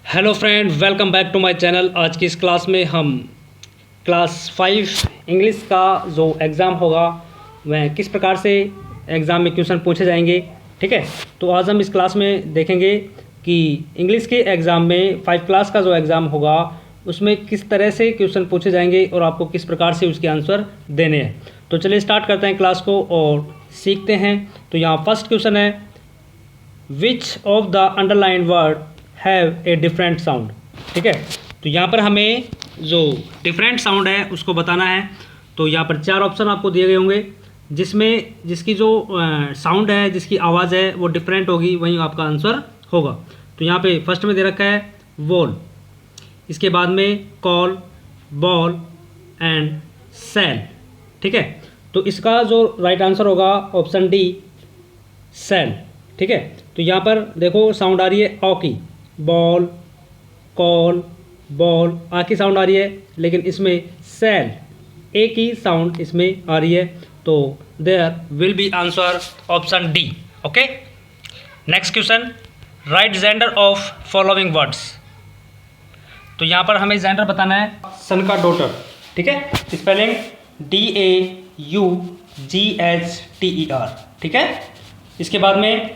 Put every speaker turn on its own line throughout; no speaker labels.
Hello friend, welcome back to my channel. आज की इस क्लास में हम क्लास 5 इंग्लिश का जो एग्ज़ाम होगा वह किस प्रकार से एग्ज़ाम में क्वेश्चन पूछे जाएंगे। ठीक है, तो आज हम इस क्लास में देखेंगे कि इंग्लिश के एग्ज़ाम में 5 क्लास का जो एग्ज़ाम होगा उसमें किस तरह से क्वेश्चन पूछे जाएंगे और आपको किस प्रकार से उसके आंसर देने हैं। तो चलिए स्टार्ट करते हैं क्लास को और सीखते हैं। तो यहाँ फर्स्ट क्वेश्चन है, which of the underline word have a different sound. ठीक है, तो यहाँ पर हमें जो डिफरेंट साउंड है उसको बताना है। तो यहाँ पर 4 ऑप्शन आपको दिए गए होंगे जिसकी जो साउंड है, जिसकी आवाज़ है वो डिफरेंट होगी, वहीं आपका आंसर होगा। तो यहाँ पे फर्स्ट में दे रखा है वॉल, इसके बाद में कॉल, बॉल एंड सेल। ठीक है, तो इसका जो राइट आंसर होगा ऑप्शन डी, सेल। ठीक है, तो यहाँ पर देखो साउंड आ रही है ऑ की, बॉल, कॉल, बॉल आ की साउंड आ रही है, लेकिन इसमें सेल ए की साउंड इसमें आ रही है। तो there will be answer option D. Okay, next question, right gender of following words. तो यहाँ पर हमें जेंडर बताना है सन का डॉटर। ठीक है, स्पेलिंग DAUGHTER। ठीक है, इसके बाद में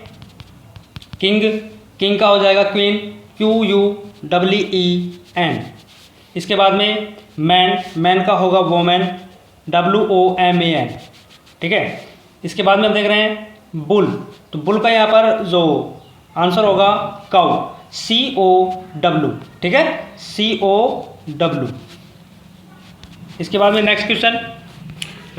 किंग का हो जाएगा क्वीन, QUEEN। इसके बाद में मैन का होगा वोमेन, WOMAN। ठीक है, इसके बाद में हम देख रहे हैं बुल, तो बुल का यहाँ पर जो आंसर होगा काउ, COW। ठीक है, COW। इसके बाद में next question,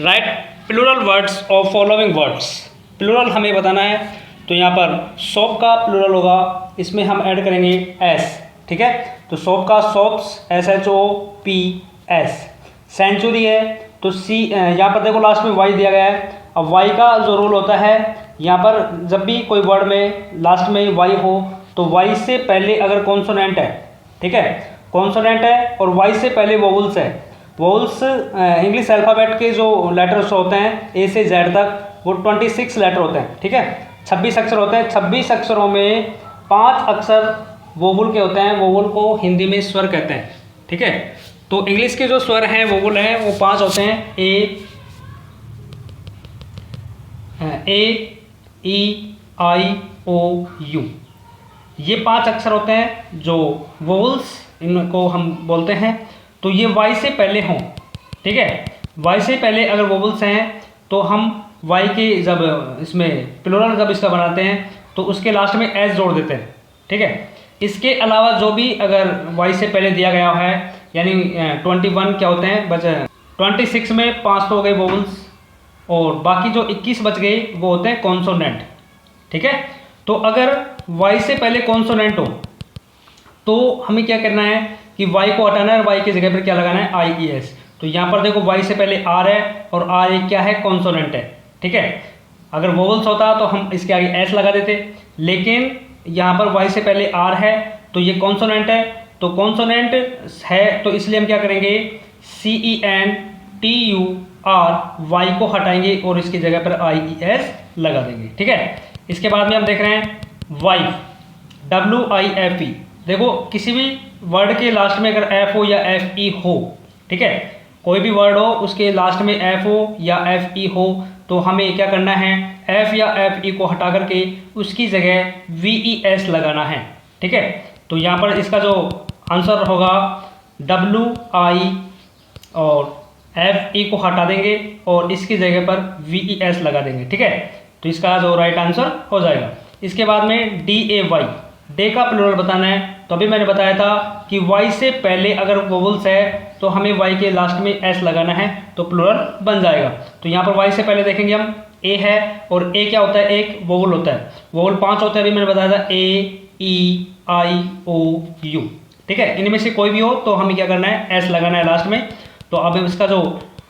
right plural words of following words. Plural हमें बताना है। तो यहाँ पर सोप का प्लूरल होगा, इसमें हम ऐड करेंगे एस। ठीक है, तो सोप का सोप्स, SHOPS। सेंचुरी है तो सी, यहाँ पर देखो लास्ट में वाई दिया गया है। अब वाई का जो रूल होता है, यहाँ पर जब भी कोई वर्ड में लास्ट में वाई हो तो वाई से पहले अगर कॉन्सोनेंट है, ठीक है, कॉन्सोनेंट है और वाई से पहले वोवल्स है। वोवल्स इंग्लिश अल्फ़ाबेट के जो लेटर्स होते हैं ए से जेड तक, वो 26 लेटर होते हैं। ठीक है, 26 अक्षर होते हैं। 26 अक्षरों में 5 अक्षर वोवल के होते हैं। वोवल को हिंदी में स्वर कहते हैं। ठीक है, तो इंग्लिश के जो स्वर हैं वोवल हैं वो 5 होते हैं, A E I O U। ये 5 अक्षर होते हैं जो वोवल्स, इनको हम बोलते हैं। तो ये वाई से पहले हों, ठीक है, वाई से पहले अगर वोवल्स हैं तो हम वाई के जब इसमें प्लूरल जब इसका बनाते हैं तो उसके लास्ट में एस जोड़ देते हैं। ठीक है, इसके अलावा जो भी अगर वाई से पहले दिया गया है, यानी 21 क्या होते हैं, बच 26 में 5 तो हो गए वोवल्स और बाकी जो 21 बच गए वो होते हैं कॉन्सोनेंट। ठीक है, तो अगर वाई से पहले कॉन्सोनेंट हो तो हमें क्या करना है कि वाई को हटाना है और वाई की जगह पर क्या लगाना है, IES। तो यहाँ पर देखो वाई से पहले आर है और आर एक क्या है, कॉन्सोनेंट है। ठीक है, अगर वोवल्स होता तो हम इसके आगे एस लगा देते, लेकिन यहाँ पर वाई से पहले आर है तो ये कॉन्सोनेंट है। तो कॉन्सोनेंट है तो इसलिए हम क्या करेंगे, CENTUR, वाई को हटाएंगे और इसकी जगह पर IES लगा देंगे। ठीक है, इसके बाद में हम देख रहे हैं वाइफ, WIFE। देखो किसी भी वर्ड के लास्ट में अगर F हो या FE हो, ठीक है, कोई भी वर्ड हो उसके लास्ट में F हो या FE हो तो हमें क्या करना है, F या FE को हटा करके उसकी जगह VES लगाना है। ठीक है, तो यहाँ पर इसका जो आंसर होगा WI और FE को हटा देंगे और इसकी जगह पर VES लगा देंगे। ठीक है, तो इसका जो राइट आंसर हो जाएगा। इसके बाद में DAY, डे का प्लूरल बताना है। तो अभी मैंने बताया था कि वाई से पहले अगर वोवल्स है तो हमें वाई के लास्ट में एस लगाना है तो प्लूरल बन जाएगा। तो यहाँ पर वाई से पहले देखेंगे हम ए है और ए क्या होता है, एक वोवल होता है। वोवल 5 होते हैं, अभी मैंने बताया था AEIOU। ठीक है, इनमें से कोई भी हो तो हमें क्या करना है, एस लगाना है लास्ट में। तो अब इसका जो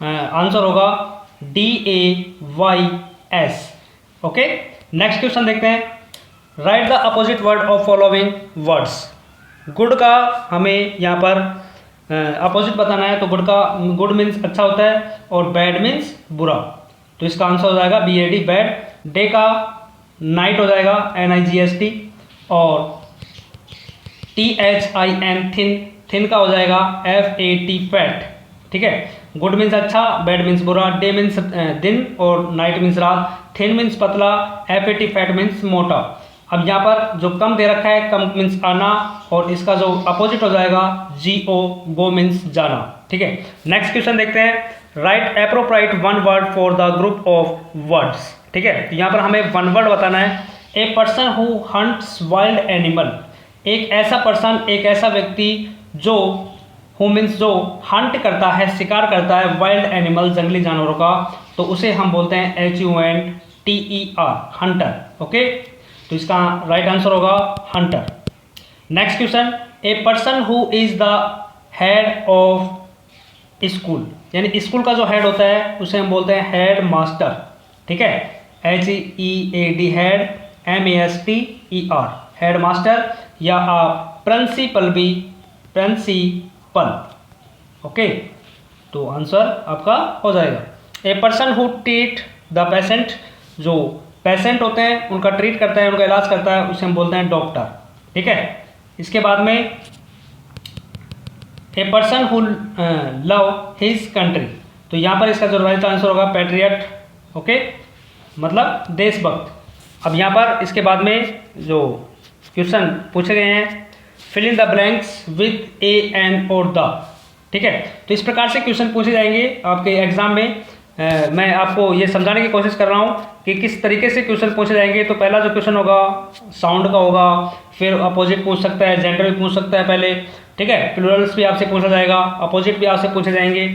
आंसर होगा DAYS। ओके, नेक्स्ट क्वेश्चन देखते हैं, right the opposite word of following words. Good का हमें यहाँ पर अपोजिट बताना है। तो गुड मीन्स अच्छा होता है और बैड मीन्स बुरा। तो इसका आंसर हो जाएगा BAD, बैड। डे का नाइट हो जाएगा NIGHT और THIN थिन, थिन का हो जाएगा FAT फैट, ठीक है। गुड मीन्स अच्छा, बैड मीन्स बुरा, डे मीन्स दिन और नाइट मीन्स रात, थिन मीन्स पतला, FAT फैट मीन्स मोटा। अब यहाँ पर जो कम दे रखा है, कम मीन्स आना, और इसका जो अपोजिट हो जाएगा GO, गो मीन्स जाना, ठीक है। नेक्स्ट क्वेश्चन देखते हैं, right appropriate one word for the group of words, ठीक है। तो यहाँ पर हमें वन वर्ड बताना है। A person who hunts wild animal, एक ऐसा पर्सन, एक ऐसा व्यक्ति जो हु मीन्स जो हंट करता है, शिकार करता है, वाइल्ड एनिमल जंगली जानवरों का, तो उसे हम बोलते हैं HUNTER, हंटर, ओके। तो इसका राइट आंसर होगा Hunter. Next question, a person who is the head of school, यानी स्कूल का जो हेड होता है उसे हम बोलते हैं हेड मास्टर, ठीक है। HEAD head, MASTER head master, या आप प्रिंसिपल भी, प्रिंसिपल, ओके। तो आंसर आपका हो जाएगा a person who treat the patient, जो पेशेंट होते हैं उनका ट्रीट करता है, उनका इलाज करता है, उसे हम बोलते हैं डॉक्टर, ठीक है। इसके बाद में a person who love his country, तो यहाँ पर इसका जो राइट आंसर होगा पैट्रियट, ओके, मतलब देशभक्त। अब यहाँ पर इसके बाद में जो क्वेश्चन पूछे गए हैं, fill in the blanks with a an और द, ठीक है। तो इस प्रकार से क्वेश्चन पूछे जाएंगे आपके एग्जाम में। मैं आपको ये समझाने की कोशिश कर रहा हूँ कि किस तरीके से क्वेश्चन पूछे जाएंगे। तो पहला जो क्वेश्चन होगा साउंड का होगा, फिर अपोजिट पूछ सकता है, जेंडर भी पूछ सकता है पहले, ठीक है। प्लूरल्स भी आपसे पूछा जाएगा, अपोजिट भी आपसे पूछे जाएंगे,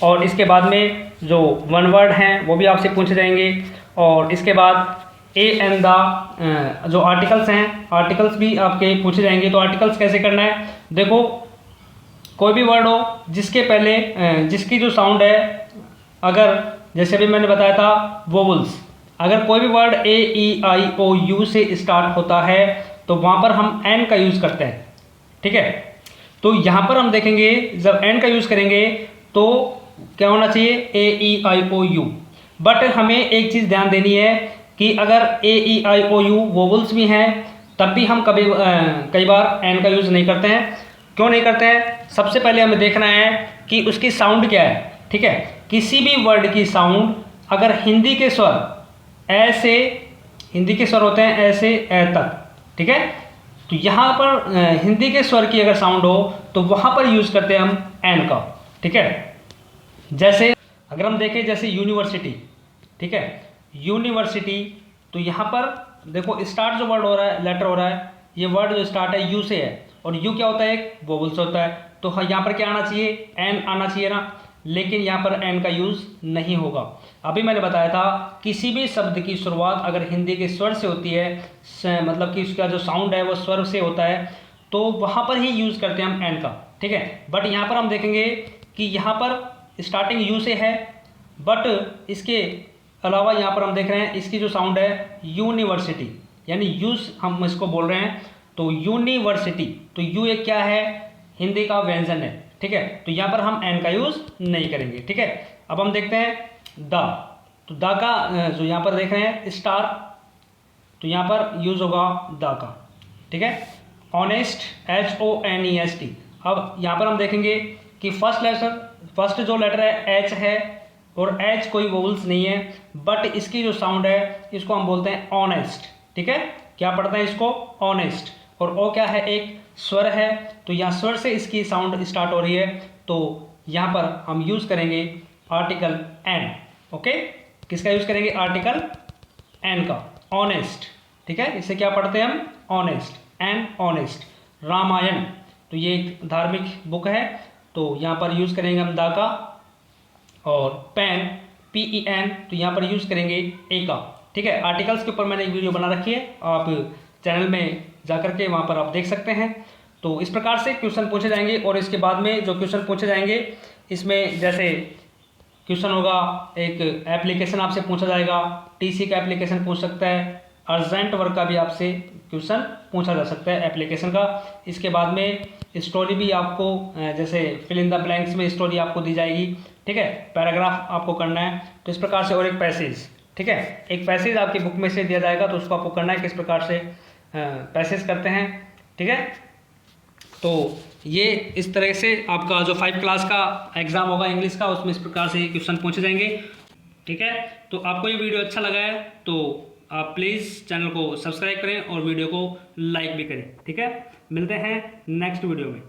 और इसके बाद में जो वन वर्ड हैं वो भी आपसे पूछे जाएंगे, और इसके बाद ए एंड द जो आर्टिकल्स हैं, आर्टिकल्स भी आपके पूछे जाएंगे। तो आर्टिकल्स कैसे करना है, देखो कोई भी वर्ड हो जिसके पहले जिसकी जो साउंड है, अगर जैसे अभी मैंने बताया था वोवल्स, अगर कोई भी वर्ड AEIOU से स्टार्ट होता है तो वहाँ पर हम एन का यूज़ करते हैं, ठीक है। तो यहाँ पर हम देखेंगे जब एन का यूज़ करेंगे तो क्या होना चाहिए AEIOU, बट हमें एक चीज़ ध्यान देनी है कि अगर AEIOU वोवल्स भी हैं तब भी हम कई बार एन का यूज़ नहीं करते हैं। क्यों नहीं करते हैं, सबसे पहले हमें देखना है कि उसकी साउंड क्या है, ठीक है। किसी भी वर्ड की साउंड अगर हिंदी के स्वर ऐसे, हिंदी के स्वर होते हैं ऐसे ए तक, ठीक है। तो यहाँ पर हिंदी के स्वर की अगर साउंड हो तो वहाँ पर यूज़ करते हैं हम एन का, ठीक है। जैसे अगर हम देखें जैसे यूनिवर्सिटी, ठीक है, यूनिवर्सिटी, तो यहाँ पर देखो स्टार्ट जो वर्ड हो रहा है, लेटर हो रहा है, ये वर्ड जो स्टार्ट है यू से है, और यू क्या होता है, एक वोवल से होता है। तो यहाँ पर क्या आना चाहिए, एन आना चाहिए ना, लेकिन यहाँ पर एन का यूज़ नहीं होगा। अभी मैंने बताया था किसी भी शब्द की शुरुआत अगर हिंदी के स्वर से होती है, मतलब कि उसका जो साउंड है वो स्वर से होता है, तो वहाँ पर ही यूज़ करते हैं हम एन का, ठीक है। बट यहाँ पर हम देखेंगे कि यहाँ पर स्टार्टिंग यू से है, बट इसके अलावा यहाँ पर हम देख रहे हैं इसकी जो साउंड है यूनिवर्सिटी, यानी यूज हम इसको बोल रहे हैं, तो यूनिवर्सिटी, तो यू एक क्या है, हिंदी का व्यंजन है, ठीक है। तो यहाँ पर हम एन का यूज़ नहीं करेंगे, ठीक है। अब हम देखते हैं द, तो द का जो यहाँ पर देख रहे हैं स्टार, तो यहाँ पर यूज़ होगा द का, ठीक है। Honest, HONEST। अब यहाँ पर हम देखेंगे कि फर्स्ट जो लेटर है एच है, और एच कोई वोवल्स नहीं है, बट इसकी जो साउंड है इसको हम बोलते हैं ऑनेस्ट, ठीक है। क्या पढ़ते हैं इसको, ऑनेस्ट, और ओ क्या है, एक स्वर है, तो यहाँ स्वर से इसकी साउंड स्टार्ट हो रही है, तो यहाँ पर हम यूज़ करेंगे आर्टिकल एन, ओके। किसका यूज़ करेंगे, आर्टिकल एन का, ऑनेस्ट, ठीक है। इसे क्या पढ़ते हैं हम, ऑनेस्ट, एन ऑनेस्ट। रामायण, तो ये एक धार्मिक बुक है, तो यहाँ पर यूज़ करेंगे हम दा का, और पेन, PEN, तो यहाँ पर यूज़ करेंगे ए का, ठीक है। आर्टिकल्स के ऊपर मैंने एक वीडियो बना रखी है, आप चैनल में जाकर के वहाँ पर आप देख सकते हैं। तो इस प्रकार से क्वेश्चन पूछे जाएंगे, और इसके बाद में जो क्वेश्चन पूछे जाएंगे इसमें जैसे क्वेश्चन होगा, एक एप्लीकेशन आपसे पूछा जाएगा, TC का एप्लीकेशन पूछ सकता है, अर्जेंट वर्क का भी आपसे क्वेश्चन पूछा जा सकता है एप्लीकेशन का। इसके बाद में स्टोरी भी आपको जैसे फिल इन द ब्लैंक्स में स्टोरी आपको दी जाएगी, ठीक है। पैराग्राफ आपको करना है, तो इस प्रकार से, और एक पैसेज, ठीक है, एक पैसेज आपकी बुक में से दिया जाएगा, तो उसको आपको करना है किस प्रकार से पैसेज करते हैं, ठीक है। तो ये इस तरह से आपका जो 5 क्लास का एग्ज़ाम होगा इंग्लिश का, उसमें इस प्रकार से क्वेश्चन पूछे जाएंगे। ठीक है, तो आपको ये वीडियो अच्छा लगा है तो आप प्लीज़ चैनल को सब्सक्राइब करें और वीडियो को लाइक भी करें। ठीक है, मिलते हैं नेक्स्ट वीडियो में।